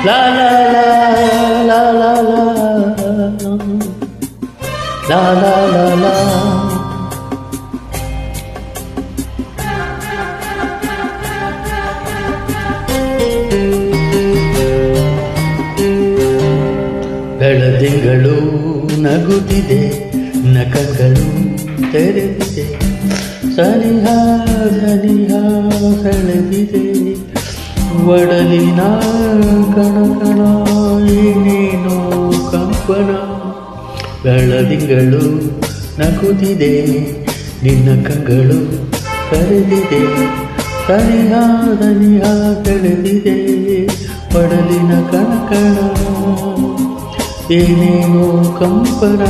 La la la la la la la la la. ಬೆಳದಿಂಗಳು ನಗುತ್ತಿದೆ, ನಖಗಳು ತೆರೆದಿದೆ, ಸನಿಹ ಸನಿಹ ಸೆಳೆದಿದೆ, ಒಡಲಿನ ಕಣಕಣ ಏನೇನೋ ಕಂಪನ. ಬೆಳದಿಂಗಳು ನಗುತ್ತಿದೆ, ನಿನ್ನ ಕಂಗಳು ಕರೆದಿದೆ, ಸನಿಹ ಸನಿಹ ಸೆಳೆದಿದೆ, ಒಡಲಿನ ಕಣಕಣ ಏನೇನೋ ಕಂಪನ.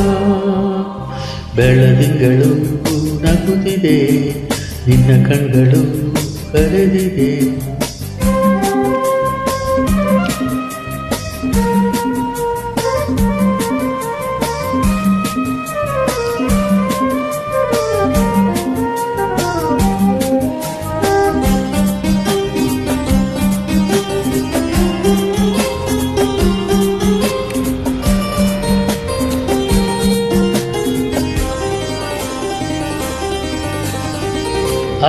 ಬೆಳದಿಂಗಳು ನಗುತ್ತಿದೆ, ನಿನ್ನ ಕಣ್ಗಳು ಕರೆದಿದೆ.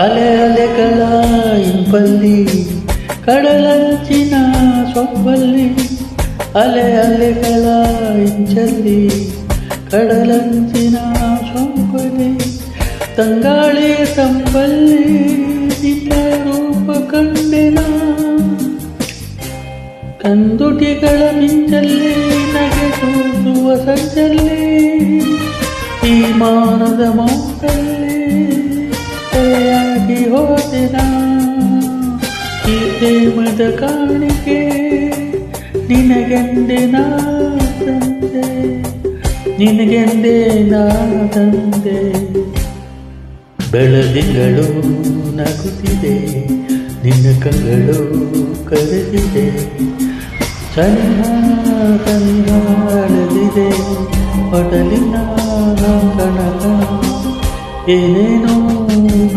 ಅಲೆ ಅಲೆಗಳ ಇಂಪಲ್ಲಿ, ಕಡಲಂಚಿನ ಸೊಪ್ಪಲ್ಲಿ, ಅಲೆ ಅಲೆಗಳ ಇಂಚಲ್ಲಿ, ಕಡಲಂಚಿನ ಸೊಪ್ಪಲ್ಲಿ, ತಂಗಾಳಿಯ ತಂಬಲ್ಲಿ ನಿನ್ನ ರೂಪ ಕಂಡೆನ. ಕಂದುಟಿಗಳ ಮಿಂಚಲ್ಲಿ ನಗೆಸೂಸುವ ಸಂಚಲ್ಲಿ, ಈ ಮಾನದ ಮೌತಲ್ಲಿ ಸೆರೆಯಾಗಿ ಹೋದೆನ. ಈ ಪ್ರೇಮದ ಕಾಣಿಕೆ ನಿನಗೆಂದೆ ನಾ ತಂದೆ, ನಿನಗೆಂದೆ ನಾ ತಂದೆ. ಬೆಳದಿಂಗಳು ನಗುತ್ತಿದೆ, ನಿನ್ನ ಕಂಗಳು ಕರೆದಿದೆ, ಸನಿಹ ಸನಿಹ ಅಳೆದಿದೆ, ಒಡಲಿನ ಕಣಕಣ ಏನೇನೋ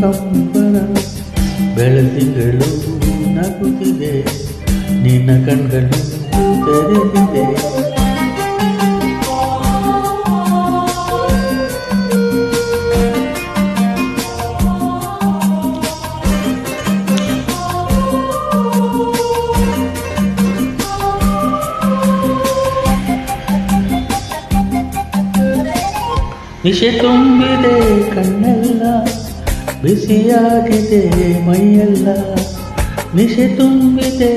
ಕಂಪನ. ಬೆಳದಿಂಗಳು ನಗುತ್ತಿದೆ, ನಿನ್ನ ಕಣ್ಗಳು ತೆರೆದಿದೆ. ನಿಶೆ ತುಂಬಿದೆ ಕಣ್ಣೆಲ್ಲ, ಬಿಸಿಯಾಗಿದೆ ಮೈಯೆಲ್ಲ. ನಿಶೆ ತುಂಬಿದೆ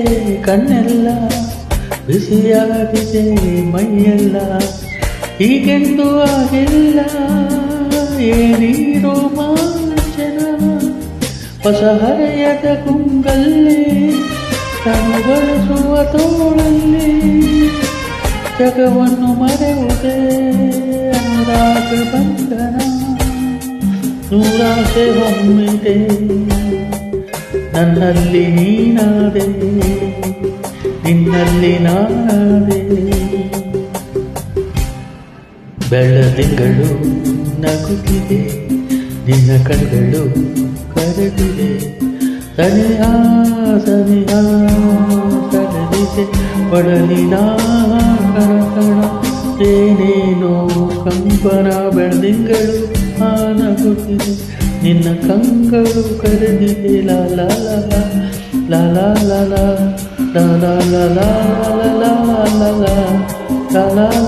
ಕಣ್ಣೆಲ್ಲ, ಬಿಸಿಯಾಗಿದೆ ಮೈಯೆಲ್ಲ. ಹೀಗೆಂದು ಆಗಿಲ್ಲ ಏನಿ ರೋಮಾಂಚನ, ಹೊಸ ಹರೆಯದ ಗುಂಗಲ್ಲಿ ತಾನು ಬಳಸುವ ತೋಳಲ್ಲಿ, ಜಗವನ್ನು ಮರೆಯುವುದೇ ಅನುರಾಗ ಬಂಧನ. ನೂರಾಸೆ ಹೊಮ್ಮಿದೆ ನನ್ನಲ್ಲಿ ನೀನಾದೆ, ನಿನ್ನಲ್ಲಿ ನಾನಾದೆ. ಬೆಳದಿಂಗಳು ನಗುತ್ತಿದೆ, ನಿನ್ನ ಕಣ್ಗಳು ಕರೆದಿದೆ, ಸನಿಹ ಸನಿಹ ಸೆಳೆದಿದೆ, ಒಡಲಿನ ಕಣಕಣ ಏನೇನೋ ಕಂಪನ. ಬೆಳದಿಂಗಳು ನಗುತ್ತಿದೆ, ನಿನ್ನ ಕಂಗಳು ಕರೆದಿದೆ. ಲಾ ಲಾ ಲಾ ಲಾ ಲಾ ಲಾ ಲಾ ಲಾ ಲಾ ಲಾ ಲಾ ಲಾ ಲಾ ಲಾ ಲಾ ಲಾ ಲಾ.